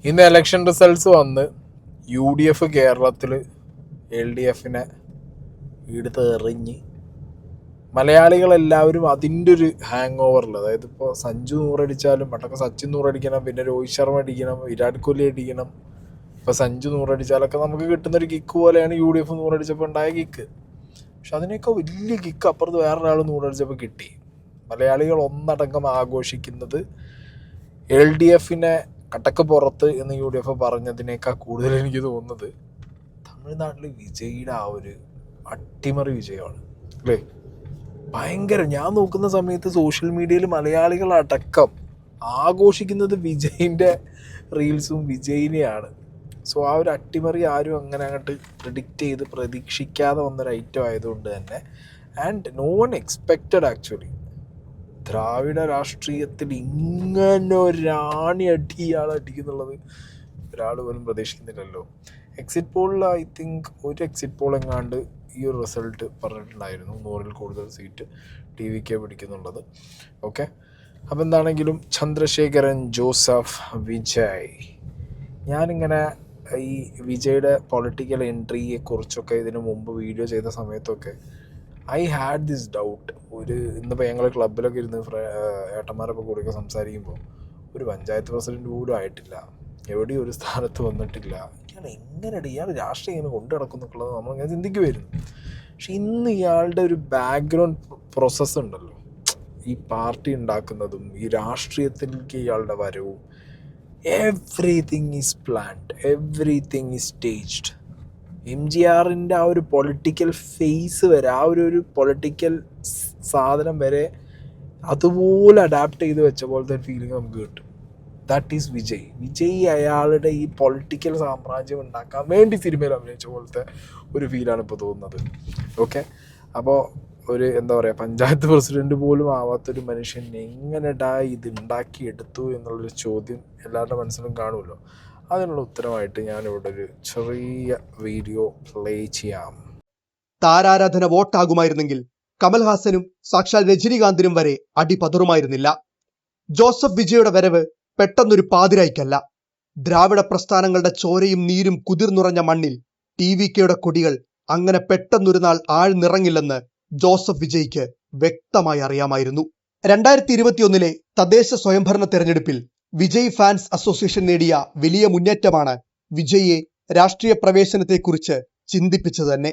ഇന്ന് election results വന്ന് UDF കേരളത്തിൽ LDFനെ എടുത്ത് എറിഞ്ഞ് മലയാളികളെല്ലാവരും അതിൻ്റെ ഒരു ഹാങ് ഓവറിൽ, അതായത് ഇപ്പോൾ സഞ്ജു 100 അടിച്ചാലും പണ്ടൊക്കെ സച്ചിൻ 100 അടിക്കണം, പിന്നെ രോഹിത് ശർമ്മ അടിക്കണം, വിരാട് കോഹ്ലി അടിക്കണം. ഇപ്പോൾ സഞ്ജു 100 അടിച്ചാലൊക്കെ നമുക്ക് കിട്ടുന്നൊരു കിക്ക് പോലെയാണ് UDF 100 അടിച്ചപ്പോൾ ഉണ്ടായ കിക്ക്. പക്ഷെ അതിനൊക്കെ വലിയ കിക്ക് അപ്പുറത്ത് വേറൊരാൾ 100 അടിച്ചപ്പോൾ കിട്ടി. മലയാളികൾ ഒന്നടങ്കം ആഘോഷിക്കുന്നത് LDFനെ കട്ടക്ക് പുറത്ത് എന്ന് UDF പറഞ്ഞതിനേക്കാൾ കൂടുതൽ എനിക്ക് തോന്നുന്നത് തമിഴ്നാട്ടിൽ വിജയിയുടെ ആ ഒരു അട്ടിമറി വിജയമാണ് അല്ലേ. ഭയങ്കര, ഞാൻ നോക്കുന്ന സമയത്ത് സോഷ്യൽ മീഡിയയിൽ മലയാളികളടക്കം ആഘോഷിക്കുന്നത് വിജയിൻ്റെ റീൽസും വിജയിനെയാണ്. സോ ആ ഒരു അട്ടിമറി ആരും അങ്ങനെ അങ്ങോട്ട് പ്രിഡിക്റ്റ് ചെയ്ത് പ്രതീക്ഷിക്കാതെ വന്നൊരു ഐറ്റം ആയതുകൊണ്ട് തന്നെ, and no one expected actually. ദ്രാവിഡ രാഷ്ട്രീയത്തിൽ ഇങ്ങനെ ഒരാണി അടി ഇയാൾ അടിക്കുന്നുള്ളത് ഒരാൾ പോലും പ്രതീക്ഷിക്കുന്നില്ലല്ലോ. എക്സിറ്റ് പോളിൽ ഐ തിങ്ക് ഒരു എക്സിറ്റ് പോൾ എങ്ങാണ്ട് ഈ ഒരു റിസൾട്ട് പറഞ്ഞിട്ടുണ്ടായിരുന്നു, 100-ൽ കൂടുതൽ സീറ്റ് TVK പിടിക്കുന്നുള്ളത്. ഓക്കെ, അപ്പം എന്താണെങ്കിലും ചന്ദ്രശേഖരൻ ജോസഫ് വിജയ്, ഞാനിങ്ങനെ ഈ വിജയുടെ പൊളിറ്റിക്കൽ എൻട്രിയെക്കുറിച്ചൊക്കെ ഇതിനു മുമ്പ് വീഡിയോ ചെയ്ത സമയത്തൊക്കെ ഐ ഹാഡ് ദിസ് ഡൗട്ട്. ഇന്നിപ്പോൾ ഞങ്ങൾ ക്ലബിലൊക്കെ ഇരുന്ന് ഏട്ടന്മാരൊക്കെ കൂടിയൊക്കെ സംസാരിക്കുമ്പോൾ ഒരു പഞ്ചായത്ത് പ്രസിഡന്റ് പോലും ആയിട്ടില്ല, എവിടെയും ഒരു സ്ഥാനത്ത് വന്നിട്ടില്ല, ഇയാൾ രാഷ്ട്രീയം ഇങ്ങനെ കൊണ്ടു നടക്കുന്നുള്ളത് നമ്മളിങ്ങനെ ചിന്തിക്കുമായിരുന്നു. പക്ഷെ ഇന്ന് ഇയാളുടെ ഒരു ബാക്ക്ഗ്രൗണ്ട് പ്രോസസ്സ് ഉണ്ടല്ലോ, ഈ പാർട്ടി ഉണ്ടാക്കുന്നതും ഈ രാഷ്ട്രീയത്തിലേക്ക് ഇയാളുടെ വരവും, everything is planned, everything is staged. MGRൻ്റെ ആ ഒരു പൊളിറ്റിക്കൽ ഫേസ് വരെ, ആ ഒരു പൊളിറ്റിക്കൽ സാധനം വരെ അതുപോലെ അഡാപ്റ്റ് ചെയ്ത് വെച്ച പോലത്തെ ഒരു ഫീലിംഗ് നമുക്ക് കിട്ടും. ദാറ്റ് ഈസ് വിജയ് അയാളുടെ ഈ പൊളിറ്റിക്കൽ സാമ്രാജ്യം ഉണ്ടാക്കാൻ വേണ്ടി സിനിമയിൽ അഭിനയിച്ച പോലത്തെ ഒരു ഫീലാണ് ഇപ്പോൾ തോന്നുന്നത്. ഓക്കെ, അപ്പോൾ ഒരു എന്താ പറയുക, പഞ്ചായത്ത് പ്രസിഡന്റ് പോലും ആവാത്തൊരു മനുഷ്യൻ എങ്ങനെടാ ഇത് ഉണ്ടാക്കിയെടുത്തു എന്നുള്ളൊരു ചോദ്യം എല്ലാവരുടെ മനസ്സിലും കാണുമല്ലോ. അതിനുള്ള ഉത്തരമായിട്ട് ഞാനിവിടെ ഒരു ചെറിയ വീഡിയോ പ്ലേ ചെയ്യാം. താരാരാധന വോട്ടാകുമായിരുന്നെങ്കിൽ കമൽഹാസനും സാക്ഷാൽ രജനീകാന്തിനും വരെ അടി പതറുമായിരുന്നില്ല. ജോസഫ് വിജയുടെ വരവ് പെട്ടെന്നൊരു പാതിരായ്ക്കല്ല. ദ്രാവിഡ പ്രസ്ഥാനങ്ങളുടെ ചോരയും നീരും കുതിർന്നുറഞ്ഞ മണ്ണിൽ TVKയുടെ കൊടികൾ അങ്ങനെ പെട്ടെന്നൊരു നാൾ ആഴ്ന്നിറങ്ങില്ലെന്ന് ജോസഫ് വിജയ്ക്ക് വ്യക്തമായി അറിയാമായിരുന്നു. 2021 തദ്ദേശ സ്വയംഭരണ തെരഞ്ഞെടുപ്പിൽ വിജയ് ഫാൻസ് അസോസിയേഷൻ നേടിയ വലിയ മുന്നേറ്റമാണ് വിജയിയെ രാഷ്ട്രീയ പ്രവേശനത്തെക്കുറിച്ച് ചിന്തിപ്പിച്ചത് തന്നെ.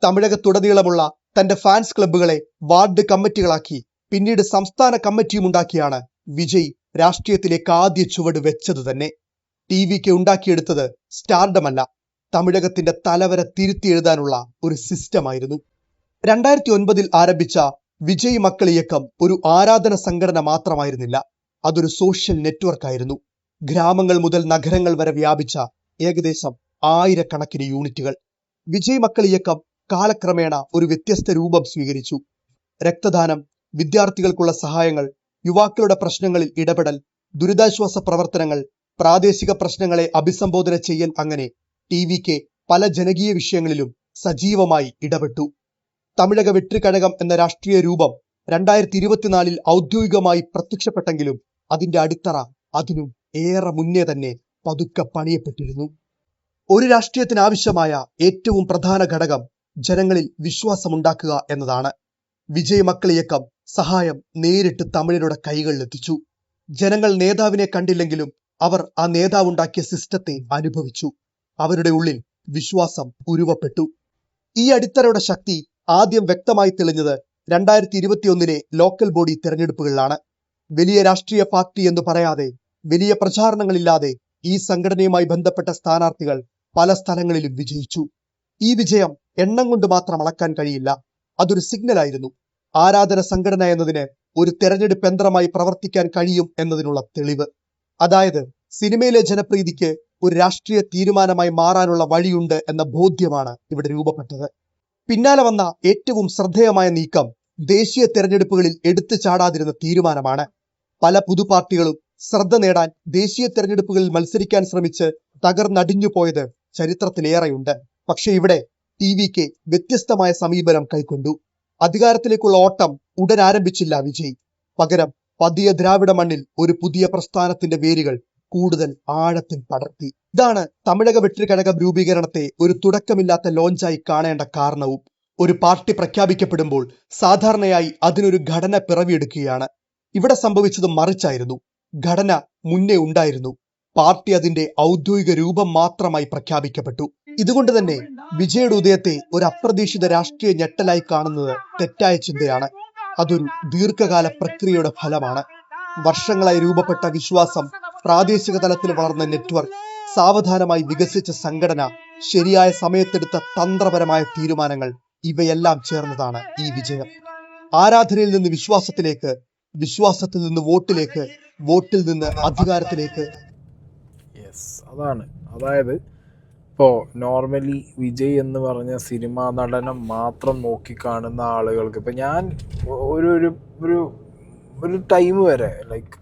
തമിഴകത്തുടനീളമുള്ള തന്റെ ഫാൻസ് ക്ലബ്ബുകളെ വാർഡ് കമ്മിറ്റികളാക്കി പിന്നീട് സംസ്ഥാന കമ്മിറ്റിയുമുണ്ടാക്കിയാണ് വിജയ് രാഷ്ട്രീയത്തിലേക്ക് ആദ്യ ചുവട് വെച്ചത് തന്നെ. TVK ഉണ്ടാക്കിയെടുത്തത് സ്റ്റാർഡമല്ല, തമിഴകത്തിന്റെ തലവര തിരുത്തി എഴുതാനുള്ള ഒരു സിസ്റ്റമായിരുന്നു. 2009 ആരംഭിച്ച വിജയ് മക്കൾ ഇയക്കം ഒരു ആരാധന സംഘടന മാത്രമായിരുന്നില്ല, അതൊരു സോഷ്യൽ നെറ്റ്വർക്കായിരുന്നു. ഗ്രാമങ്ങൾ മുതൽ നഗരങ്ങൾ വരെ വ്യാപിച്ച ഏകദേശം 1000 യൂണിറ്റുകൾ. വിജയ് മക്കൾ ഇയക്കം കാലക്രമേണ ഒരു വ്യത്യസ്ത രൂപം സ്വീകരിച്ചു. രക്തദാനം, വിദ്യാർത്ഥികൾക്കുള്ള സഹായങ്ങൾ, യുവാക്കളുടെ പ്രശ്നങ്ങളിൽ ഇടപെടൽ, ദുരിതാശ്വാസ പ്രവർത്തനങ്ങൾ, പ്രാദേശിക പ്രശ്നങ്ങളെ അഭിസംബോധന ചെയ്യൽ, അങ്ങനെ TVK പല ജനകീയ വിഷയങ്ങളിലും സജീവമായി ഇടപെട്ടു. തമിഴക വെട്രിക്കഴകം എന്ന രാഷ്ട്രീയ രൂപം 2024 ഔദ്യോഗികമായി പ്രത്യക്ഷപ്പെട്ടെങ്കിലും അതിന്റെ അടിത്തറ അതിനും ഏറെ മുന്നേ തന്നെ പതുക്കെ പണിയപ്പെട്ടിരുന്നു. ഒരു രാഷ്ട്രീയത്തിനാവശ്യമായ ഏറ്റവും പ്രധാന ഘടകം ജനങ്ങളിൽ വിശ്വാസമുണ്ടാക്കുക എന്നതാണ്. വിജയ് മക്കൾ ഇയക്കം സഹായം നേരിട്ട് തമിഴരുടെ കൈകളിലെത്തിച്ചു. ജനങ്ങൾ നേതാവിനെ കണ്ടില്ലെങ്കിലും അവർ ആ നേതാവുണ്ടാക്കിയ സിസ്റ്റത്തെ അനുഭവിച്ചു. അവരുടെ ഉള്ളിൽ വിശ്വാസം ഉരുവപ്പെട്ടു. ഈ അടിത്തറയുടെ ശക്തി ആദ്യം വ്യക്തമായി തെളിഞ്ഞത് 2021 ലോക്കൽ ബോഡി തെരഞ്ഞെടുപ്പുകളിലാണ്. വലിയ രാഷ്ട്രീയ പാർട്ടി എന്ന് പറയാതെ, വലിയ പ്രചാരണങ്ങളില്ലാതെ ഈ സംഘടനയുമായി ബന്ധപ്പെട്ട സ്ഥാനാർത്ഥികൾ പല സ്ഥലങ്ങളിലും വിജയിച്ചു. ഈ വിജയം എണ്ണം കൊണ്ട് മാത്രം അളക്കാൻ കഴിയില്ല, അതൊരു സിഗ്നലായിരുന്നു. ആരാധന സംഘടന എന്നതിന് ഒരു തെരഞ്ഞെടുപ്പ് യന്ത്രമായി പ്രവർത്തിക്കാൻ കഴിയും എന്നതിനുള്ള തെളിവ്. അതായത് സിനിമയിലെ ജനപ്രീതിക്ക് ഒരു രാഷ്ട്രീയ തീരുമാനമായി മാറാനുള്ള വഴിയുണ്ട് എന്ന ബോധ്യമാണ് ഇവിടെ രൂപപ്പെട്ടത്. പിന്നാലെ വന്ന ഏറ്റവും ശ്രദ്ധേയമായ നീക്കം ദേശീയ തെരഞ്ഞെടുപ്പുകളിൽ എടുത്തു ചാടാതിരുന്ന തീരുമാനമാണ്. പല പുതുപാർട്ടികളും ശ്രദ്ധ നേടാൻ ദേശീയ തെരഞ്ഞെടുപ്പുകളിൽ മത്സരിക്കാൻ ശ്രമിച്ച് തകർന്നടിഞ്ഞു പോയത് ചരിത്രത്തിലേറെയുണ്ട്. പക്ഷെ ഇവിടെ TVK വ്യത്യസ്തമായ സമീപനം കൈക്കൊണ്ടു. അധികാരത്തിലേക്കുള്ള ഓട്ടം ഉടൻ ആരംഭിച്ചില്ല വിജയ്. പകരം പതിയെ ദ്രാവിഡ മണ്ണിൽ ഒരു പുതിയ പ്രസ്ഥാനത്തിന്റെ വേരുകൾ കൂടുതൽ ആഴത്തിൽ പടർത്തി. ഇതാണ് തമിഴക വെട്രിക്കഴകം രൂപീകരണത്തെ ഒരു തുടക്കമില്ലാത്ത ലോഞ്ചായി കാണേണ്ട കാരണവും. ഒരു പാർട്ടി പ്രഖ്യാപിക്കപ്പെടുമ്പോൾ സാധാരണയായി അതിനൊരു ഘടന പിറവിയെടുക്കുകയാണ്. ഇവിടെ സംഭവിച്ചത് മറിച്ചായിരുന്നു. ഘടന മുന്നേ ഉണ്ടായിരുന്നു. പാർട്ടി അതിന്റെ ഔദ്യോഗിക രൂപം മാത്രമായി പ്രഖ്യാപിക്കപ്പെട്ടു. ഇതുകൊണ്ട് തന്നെ വിജയുടെ ഉദയത്തെ ഒരു അപ്രതീക്ഷിത രാഷ്ട്രീയ ഞെട്ടലായി കാണുന്നത് തെറ്റായ ചിന്തയാണ്. അതൊരു ദീർഘകാല പ്രക്രിയയുടെ ഫലമാണ്. വർഷങ്ങളായി രൂപപ്പെട്ട വിശ്വാസം, പ്രാദേശിക തലത്തിൽ വളർന്ന നെറ്റ്വർക്ക്, സാവധാനമായി വികസിച്ച സംഘടന, ശരിയായ സമയത്തെടുത്ത തന്ത്രപരമായ തീരുമാനങ്ങൾ, ഇവയെല്ലാം ചേർന്നതാണ് ഈ വിജയം. ആരാധനയിൽ നിന്ന് വിശ്വാസത്തിലേക്ക്, വിശ്വാസത്തിൽ നിന്ന് വോട്ടിലേക്ക്, വോട്ടിൽ നിന്ന് അധികാരത്തിലേക്ക്. അതാണ്. അതായത് ഇപ്പോൾ നോർമലി വിജയ് എന്ന് പറഞ്ഞ സിനിമാ നടനം മാത്രം നോക്കിക്കാണുന്ന ആളുകൾക്ക്, ഇപ്പം ഞാൻ ഒരു ഒരു ഒരു ഒരു ടൈം വരെ, ലൈക്ക്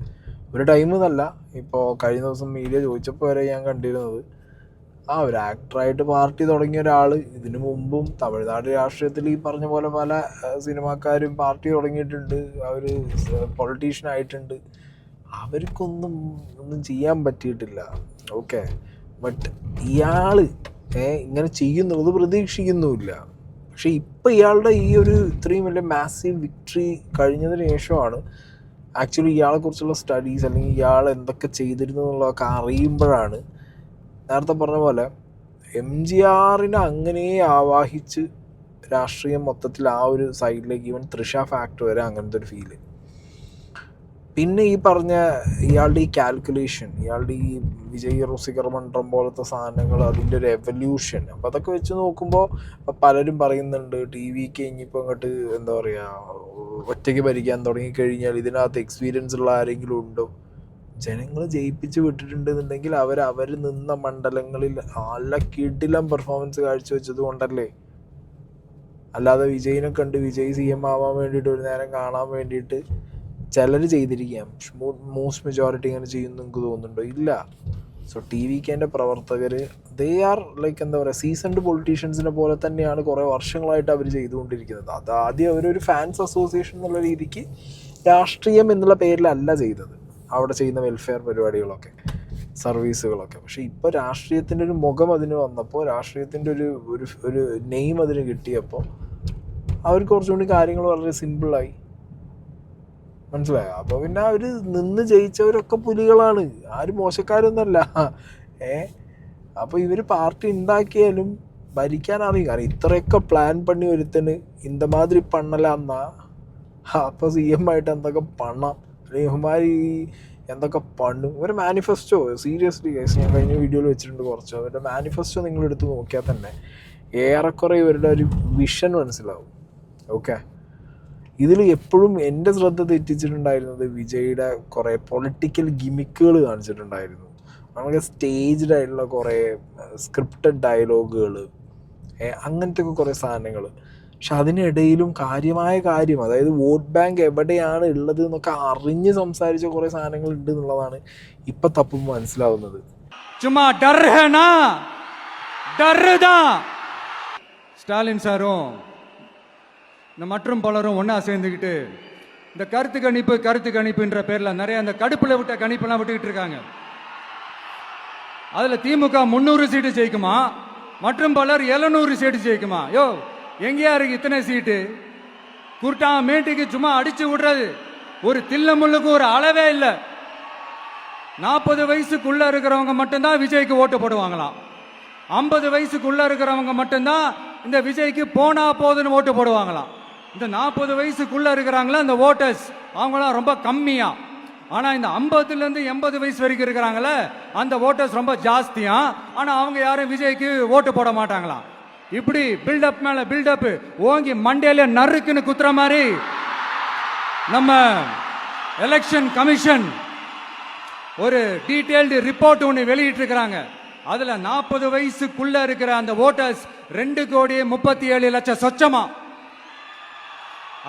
ഒരു ടൈം എന്നല്ല, ഇപ്പോൾ കഴിഞ്ഞ ദിവസം മീഡിയ ചോദിച്ചപ്പോൾ വരെ ഞാൻ കണ്ടിരുന്നത് ഒരു ആക്ടറായിട്ട് പാർട്ടി തുടങ്ങിയ ഒരാൾ, ഇതിനു മുമ്പും തമിഴ്നാട് രാഷ്ട്രീയത്തിൽ ഈ പറഞ്ഞ പോലെ പല സിനിമാക്കാരും പാർട്ടി തുടങ്ങിയിട്ടുണ്ട്, അവർ പൊളിറ്റീഷ്യൻ ആയിട്ടുണ്ട്, അവർക്കൊന്നും ചെയ്യാൻ പറ്റിയിട്ടില്ല. ഓക്കെ, ബട്ട് ഇയാൾ ഇങ്ങനെ ചെയ്യുന്നുള്ളത് പ്രതീക്ഷിക്കുന്നുമില്ല. പക്ഷെ ഇപ്പം ഇയാളുടെ ഈ ഒരു ഇത്രയും വലിയ മാസീവ് വിക്ടറി കഴിഞ്ഞതിന് ശേഷമാണ് ആക്ച്വലി ഇയാളെക്കുറിച്ചുള്ള സ്റ്റഡീസ്, അല്ലെങ്കിൽ ഇയാൾ എന്തൊക്കെ ചെയ്തിരുന്നു എന്നുള്ളതൊക്കെ അറിയുമ്പോഴാണ് നേരത്തെ പറഞ്ഞ പോലെ MGRനെ അങ്ങനെ ആവാഹിച്ച് രാഷ്ട്രീയം മൊത്തത്തിൽ ആ ഒരു സൈഡിലേക്ക്, ഈവൻ തൃഷ ഫാക്ടർ വരെ അങ്ങനത്തെ ഒരു ഫീല്. പിന്നെ ഈ പറഞ്ഞ ഇയാളുടെ ഈ കാൽക്കുലേഷൻ, ഇയാളുടെ ഈ വിജയ് റുസികർ മണ്ഡലം പോലത്തെ സാധനങ്ങൾ, അതിൻ്റെ ഒരു എവല്യൂഷൻ, അപ്പോൾ അതൊക്കെ വെച്ച് നോക്കുമ്പോൾ പലരും പറയുന്നുണ്ട് TVക്ക് ഇനിയിപ്പോൾ അങ്ങോട്ട് എന്താ പറയുക, ഒറ്റയ്ക്ക് ഭരിക്കാൻ തുടങ്ങിക്കഴിഞ്ഞാൽ ഇതിനകത്ത് എക്സ്പീരിയൻസ് ഉള്ള ആരെങ്കിലും ഉണ്ടോ? ജനങ്ങൾ ജയിപ്പിച്ച് വിട്ടിട്ടുണ്ടെന്നുണ്ടെങ്കിൽ അവർ നിന്ന മണ്ഡലങ്ങളിൽ നല്ല കിടിലം പെർഫോമൻസ് കാഴ്ചവെച്ചത് കൊണ്ടല്ലേ. അല്ലാതെ വിജയിനെ കണ്ട് വിജയ് CM ആവാൻ വേണ്ടിയിട്ട് ഒരു നേരം കാണാൻ വേണ്ടിയിട്ട് ചിലർ ചെയ്തിരിക്കാം. മോസ്റ്റ് മെജോറിറ്റി ഇങ്ങനെ ചെയ്യുന്നു നിങ്ങൾക്ക് തോന്നുന്നുണ്ടോ? ഇല്ല. സോ TVKൻ്റെ പ്രവർത്തകർ ദേ ആർ ലൈക്ക് എന്താ പറയുക, സീസൺഡ് പൊളിറ്റീഷ്യൻസിനെ പോലെ തന്നെയാണ് കുറേ വർഷങ്ങളായിട്ട് അവർ ചെയ്തുകൊണ്ടിരിക്കുന്നത്. അത് ആദ്യം അവരൊരു ഫാൻസ് അസോസിയേഷൻ എന്നുള്ള രീതിക്ക് രാഷ്ട്രീയം എന്നുള്ള പേരിലല്ല ചെയ്തത്, അവിടെ ചെയ്യുന്ന വെൽഫെയർ പരിപാടികളൊക്കെ, സർവീസുകളൊക്കെ. പക്ഷേ ഇപ്പോൾ രാഷ്ട്രീയത്തിൻ്റെ ഒരു മുഖം അതിന് വന്നപ്പോൾ, രാഷ്ട്രീയത്തിൻ്റെ ഒരു നെയിം അതിന് കിട്ടിയപ്പോൾ അവർക്ക് കുറച്ചുകൂടി കാര്യങ്ങൾ വളരെ സിമ്പിളായി. മനസ്സിലായോ? അപ്പോൾ പിന്നെ അവർ നിന്ന് ജയിച്ചവരൊക്കെ പുലികളാണ്, ആരും മോശക്കാരൊന്നുമല്ല. അപ്പോൾ ഇവർ പാർട്ടി ഉണ്ടാക്കിയാലും ഭരിക്കാൻ അറിയും. കാരണം ഇത്രയൊക്കെ പ്ലാൻ പണി ഒരുത്തന് ഇന്തമാതിരി പണ്ണലാന്നാ, അപ്പോൾ CM ആയിട്ട് എന്തൊക്കെ പണം, അല്ലെങ്കിൽ ഇവന്മാർ എന്തൊക്കെ പണ്ണും. ഒരു മാനിഫെസ്റ്റോ സീരിയസ്ലി ഞാൻ കഴിഞ്ഞ വീഡിയോയിൽ വെച്ചിട്ടുണ്ട് കുറച്ച്, അവരുടെ മാനിഫെസ്റ്റോ നിങ്ങളെടുത്ത് നോക്കിയാൽ തന്നെ ഏറെക്കുറെ ഇവരുടെ ഒരു വിഷൻ മനസ്സിലാവും. ഓക്കെ, ഇതിൽ എപ്പോഴും എൻ്റെ ശ്രദ്ധ തെറ്റിച്ചിട്ടുണ്ടായിരുന്നത് വിജയുടെ കുറേ പൊളിറ്റിക്കൽ ഗിമിക്കുകൾ കാണിച്ചിട്ടുണ്ടായിരുന്നു. വളരെ സ്റ്റേജ്ഡ് ആയിട്ടുള്ള കുറേ സ്ക്രിപ്റ്റഡ് ഡയലോഗുകൾ, അങ്ങനത്തെ ഒക്കെ കുറേ സാധനങ്ങൾ. പക്ഷെ അതിനിടയിലും കാര്യമായ കാര്യം, അതായത് വോട്ട് ബാങ്ക് എവിടെയാണ് ഉള്ളത് എന്നൊക്കെ അറിഞ്ഞ് സംസാരിച്ച കുറേ സാധനങ്ങൾ ഉണ്ട് എന്നുള്ളതാണ് ഇപ്പം തപ്പുമ്പോൾ മനസ്സിലാവുന്നത്. ചുമ്മാ ஸ்டாலின் சாரும் இந்த மற்றும் பலரும் ஒன்றா சேர்ந்துக்கிட்டு இந்த கருத்து கணிப்புன்ற பேரில் நிறைய அந்த கடுப்பில் விட்ட கணிப்பெல்லாம் விட்டுக்கிட்டு இருக்காங்க. அதில் திமுக 300 சீட்டு ஜெயிக்குமா, மற்றும் பலர் 700 சீட்டு ஜெயிக்குமா? யோ, எங்கேயா இருக்கு இத்தனை சீட்டு? குருட்டா மேட்டுக்கு சும்மா அடிச்சு விடுறது, ஒரு தில்லமுள்ளுக்கு ஒரு அளவே இல்லை. 40 வயசுக்குள்ள இருக்கிறவங்க மட்டும்தான் விஜய்க்கு ஓட்டு போடுவாங்களாம். 50 வயசுக்குள்ள இருக்கிறவங்க மட்டும்தான் இந்த விஜய்க்கு போனா போதுன்னு ஓட்டு போடுவாங்களாம். இந்த 40 வயசுக்குள்ள இருக்கிறாங்களா இந்த ஓட்டர்ஸ், அவங்களாம் ரொம்ப கம்மியா. ஆனா இந்த 50லேருந்து 80 வயசு வரைக்கும் இருக்கிறாங்களே அந்த ஓட்டர்ஸ் ரொம்ப ஜாஸ்தியா. ஆனா அவங்க யாரும் விஜய்க்கு ஓட்டு போட மாட்டாங்களாம். இப்படி பில்டப் மேல பில்டப் ஓங்கி மண்டையில நறுக்குன்னு குத்துற மாதிரி நம்ம எலெக்ஷன் கமிஷன் ஒரு டீடைல்டு ரிப்போர்ட் ஒன்று வெளியிட்டு இருக்கிறாங்க. அதுல 40 வயசுக்குள்ள இருக்கிற அந்த ஓட்டர்ஸ் 2,37,00,000 சொச்சமா.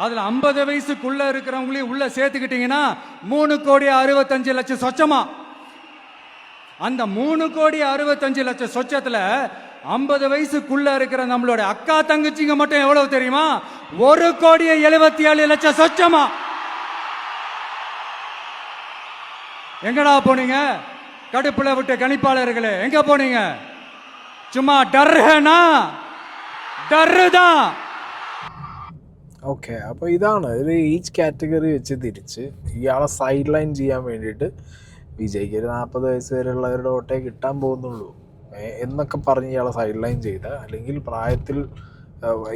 அதுல 50 வயசுக்குள்ள இருக்கிறவங்களையும் உள்ள சேர்த்துக்கிட்டீங்கன்னா 3,65,00,000 சொச்சமா. அந்த 3,65,00,000 சொச்சத்துல 50 வயசுக்குள்ள இருக்கிற நம்மளோட அக்கா தங்கச்சிங்க மட்டும் எவ்வளவு தெரியுமா? 1,77,00,000 சொச்சமா. எங்கடா போனீங்க? கடுப்புல விட்ட கணிப்பாளர்களே எங்க போனீங்க? சும்மா டர்ஹனா டர்தான். ഓക്കെ, അപ്പോൾ ഇതാണ് ഒരു ഈച്ച് കാറ്റഗറി വെച്ച് തിരിച്ച് ഇയാളെ സൈഡ് ലൈൻ ചെയ്യാൻ വേണ്ടിയിട്ട് വിജയ്ക്ക് ഒരു 40 വയസ്സ് വരെയുള്ളവരുടെ വോട്ടേ കിട്ടാൻ പോകുന്നുള്ളൂ എന്നൊക്കെ പറഞ്ഞ് ഇയാളെ സൈഡ് ലൈൻ ചെയ്ത, അല്ലെങ്കിൽ പ്രായത്തിൽ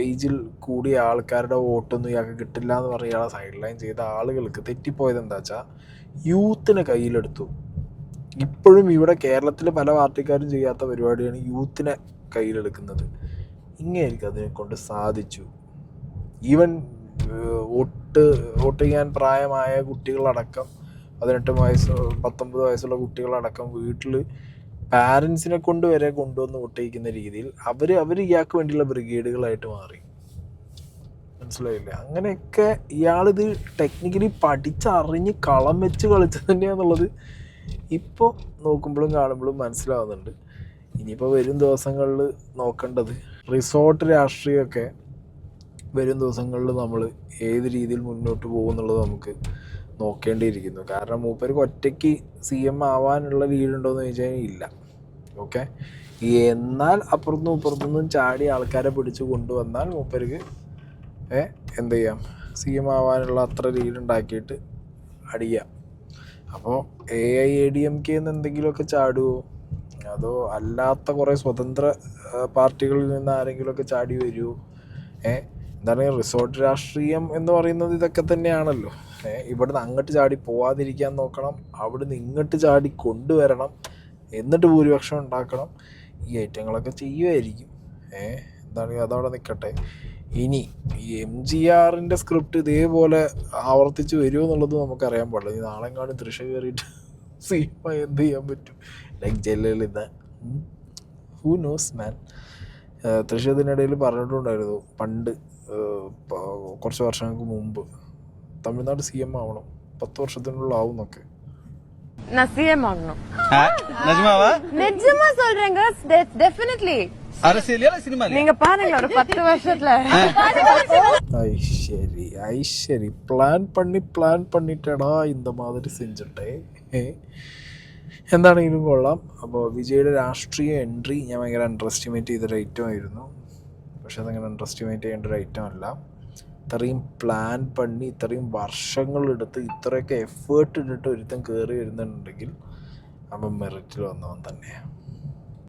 ഏജിൽ കൂടിയ ആൾക്കാരുടെ വോട്ടൊന്നും ഇയാൾക്ക് കിട്ടില്ല എന്ന് പറഞ്ഞ് ഇയാളെ സൈഡ് ലൈൻ ചെയ്ത ആളുകൾക്ക് തെറ്റിപ്പോയത് എന്താ വെച്ചാൽ യൂത്തിനെ കയ്യിലെടുത്തു. ഇപ്പോഴും ഇവിടെ കേരളത്തിൽ പല പാർട്ടിക്കാരും ചെയ്യാത്ത പരിപാടിയാണ് യൂത്തിനെ കയ്യിലെടുക്കുന്നത്. ഇങ്ങനെയായിരിക്കും അതിനെ കൊണ്ട് സാധിച്ചു. ഈവൻ വോട്ട് ചെയ്യാൻ പ്രായമായ കുട്ടികളടക്കം 18 വയസ്സ് 19 വയസ്സുള്ള കുട്ടികളടക്കം വീട്ടിൽ പാരൻസിനെ കൊണ്ട് വരെ കൊണ്ടുവന്ന് വോട്ട് ചെയ്യിക്കുന്ന രീതിയിൽ അവർ ഇയാൾക്ക് വേണ്ടിയുള്ള ബ്രിഗേഡുകളായിട്ട് മാറി. മനസ്സിലായില്ലേ? അങ്ങനെയൊക്കെ ഇയാളിത് ടെക്നിക്കലി പഠിച്ചറിഞ്ഞ് കളം വെച്ച് കളിച്ചത് തന്നെയാണെന്നുള്ളത് ഇപ്പോൾ നോക്കുമ്പോഴും കാണുമ്പോഴും മനസ്സിലാവുന്നുണ്ട്. ഇനിയിപ്പോൾ വരും ദിവസങ്ങളിൽ നോക്കേണ്ടത് റിസോർട്ട് രാഷ്ട്രീയമൊക്കെ വരും ദിവസങ്ങളിൽ നമ്മൾ ഏത് രീതിയിൽ മുന്നോട്ട് പോകുമെന്നുള്ളത് നമുക്ക് നോക്കേണ്ടിയിരിക്കുന്നു. കാരണം മൂപ്പർക്ക് ഒറ്റയ്ക്ക് CM ആവാനുള്ള ലീഡുണ്ടോയെന്ന് ചോദിച്ചാൽ ഇല്ല. ഓക്കെ, എന്നാൽ അപ്പുറത്തുനിന്നും ഇപ്പുറത്തുനിന്നും ചാടി ആൾക്കാരെ പിടിച്ച് കൊണ്ടുവന്നാൽ മൂപ്പർക്ക് എന്ത് ചെയ്യാം, CM ആവാനുള്ള അത്ര ലീഡ് ഉണ്ടാക്കിയിട്ട് അടിയാം. അപ്പോൾ AIADMK എന്ന് എന്തെങ്കിലുമൊക്കെ ചാടുമോ, അതോ അല്ലാത്ത കുറേ സ്വതന്ത്ര പാർട്ടികളിൽ നിന്ന് ആരെങ്കിലുമൊക്കെ ചാടി വരുമോ? എന്താണ് റിസോർട്ട് രാഷ്ട്രീയം എന്ന് പറയുന്നത് ഇതൊക്കെ തന്നെയാണല്ലോ. ഇവിടുന്ന് അങ്ങോട്ട് ചാടി പോവാതിരിക്കാൻ നോക്കണം, അവിടുന്ന് ഇങ്ങോട്ട് ചാടി കൊണ്ടുവരണം, എന്നിട്ട് ഭൂരിപക്ഷം ഉണ്ടാക്കണം. ഈ ഐറ്റങ്ങളൊക്കെ ചെയ്യുമായിരിക്കും. എന്താണ് അതവിടെ നിൽക്കട്ടെ. ഇനി ഈ MGRൻ്റെ സ്ക്രിപ്റ്റ് ഇതേപോലെ ആവർത്തിച്ച് വരുമോ എന്നുള്ളത് നമുക്കറിയാൻ പാടില്ല. ഈ നാളെങ്ങാനും തൃശ കയറിയിട്ട് സിനിമ എന്ത് ചെയ്യാൻ പറ്റും? ലൈക്ക് ജയലളിത, ഹൂ നോസ് മാൻ. തൃശ ഇതിനിടയിൽ പറഞ്ഞിട്ടുണ്ടായിരുന്നു പണ്ട് കുറച്ച് വർഷങ്ങൾക്ക് മുമ്പ് തമിഴ്നാട് CM ആവണം, 10 വർഷത്തിനുള്ളിൽ ആവും എന്നൊക്കെ. நான் CM ஆகணும். நிஜமாவா? நிஜமா சொல்றேங்க, டெஃபினெட்லி. அரசியல்ல சினிமால நீங்க பாருங்க ஒரு 10 வருஷத்துல. ஐ பிளான் பண்ணிட்டடா இந்த மாதிரி செஞ்சுட்டേ. എന്താണെങ്കിലും കൊള്ളാം. അപ്പോൾ വിജയുടെ രാഷ്ട്രീയ എൻട്രി ഞാൻ ഭയങ്കര അണ്ടർ എസ്റ്റിമേറ്റ് ചെയ്തൊരു ഐറ്റമായിരുന്നു. പക്ഷെ അതങ്ങനെ അണ്ടർ എസ്റ്റിമേറ്റ് ചെയ്യേണ്ട ഒരു ഐറ്റം അല്ല. ഇത്രയും പ്ലാൻ പണി, ഇത്രയും വർഷങ്ങളെടുത്ത് ഇത്രയൊക്കെ എഫേർട്ട് ഇട്ടിട്ട് ഒരുത്തൻ കയറി വരുന്നുണ്ടെങ്കിൽ അവൻ മെറിറ്റിൽ വന്നവൻ തന്നെയാണ്.